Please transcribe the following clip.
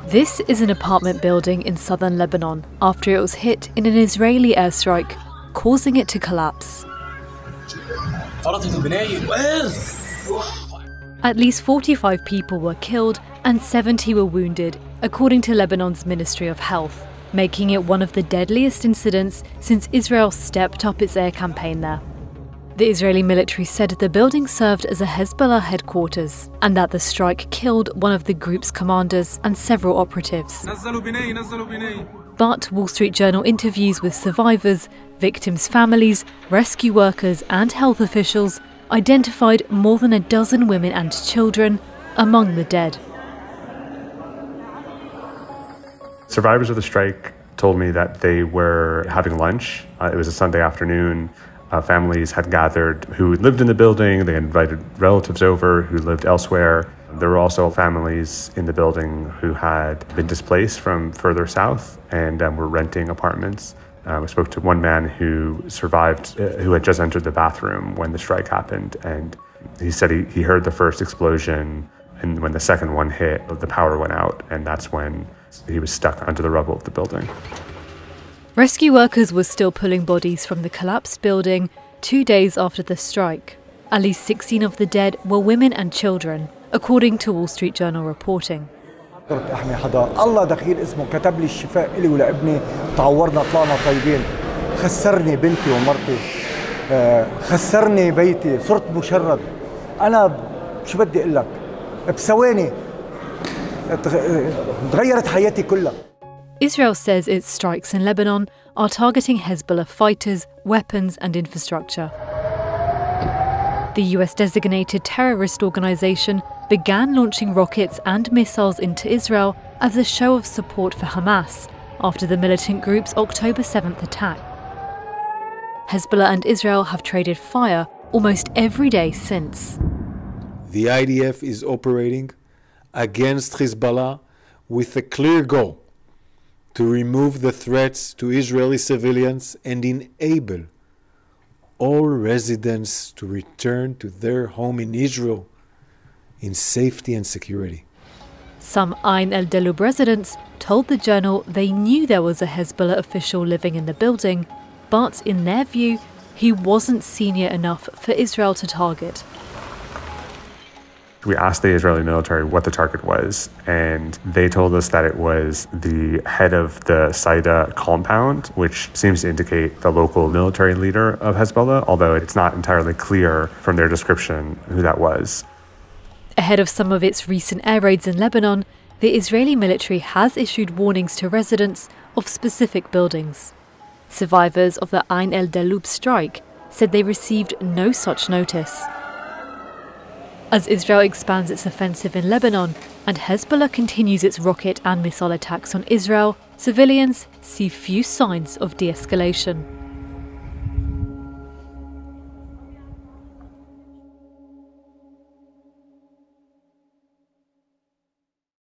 This is an apartment building in southern Lebanon after it was hit in an Israeli airstrike, causing it to collapse. At least 45 people were killed and 70 were wounded, according to Lebanon's Ministry of Health, making it one of the deadliest incidents since Israel stepped up its air campaign there. The Israeli military said the building served as a Hezbollah headquarters and that the strike killed one of the group's commanders and several operatives. But Wall Street Journal interviews with survivors, victims' families, rescue workers and health officials identified more than a dozen women and children among the dead. Survivors of the strike told me that they were having lunch. It was a Sunday afternoon. Families had gathered who lived in the building. They invited relatives over who lived elsewhere. There were also families in the building who had been displaced from further south and were renting apartments. We spoke to one man who survived, who had just entered the bathroom when the strike happened. And he said he heard the first explosion, and when the second one hit, the power went out. And that's when he was stuck under the rubble of the building. Rescue workers were still pulling bodies from the collapsed building 2 days after the strike. At least 16 of the dead were women and children, according to Wall Street Journal reporting. الله دخيل اسمه كتب لي الشفاء إلي ولابني تعورنا طلعنا طيبين خسرني بنتي ومرتي خسرني بيتي صرت مشرد أنا شو بدي أقول لك بثواني تغيرت حياتي كلها. Israel says its strikes in Lebanon are targeting Hezbollah fighters, weapons and infrastructure. The US-designated terrorist organisation began launching rockets and missiles into Israel as a show of support for Hamas after the militant group's October 7th attack. Hezbollah and Israel have traded fire almost every day since. The IDF is operating against Hezbollah with a clear goal to remove the threats to Israeli civilians and enable all residents to return to their home in Israel in safety and security. Some el-Delb residents told the journal they knew there was a Hezbollah official living in the building, but in their view, he wasn't senior enough for Israel to target. We asked the Israeli military what the target was, and they told us that it was the head of the Saida compound, which seems to indicate the local military leader of Hezbollah, although it's not entirely clear from their description who that was. Ahead of some of its recent air raids in Lebanon, the Israeli military has issued warnings to residents of specific buildings. Survivors of the el-Delb strike said they received no such notice. As Israel expands its offensive in Lebanon and Hezbollah continues its rocket and missile attacks on Israel, civilians see few signs of de-escalation.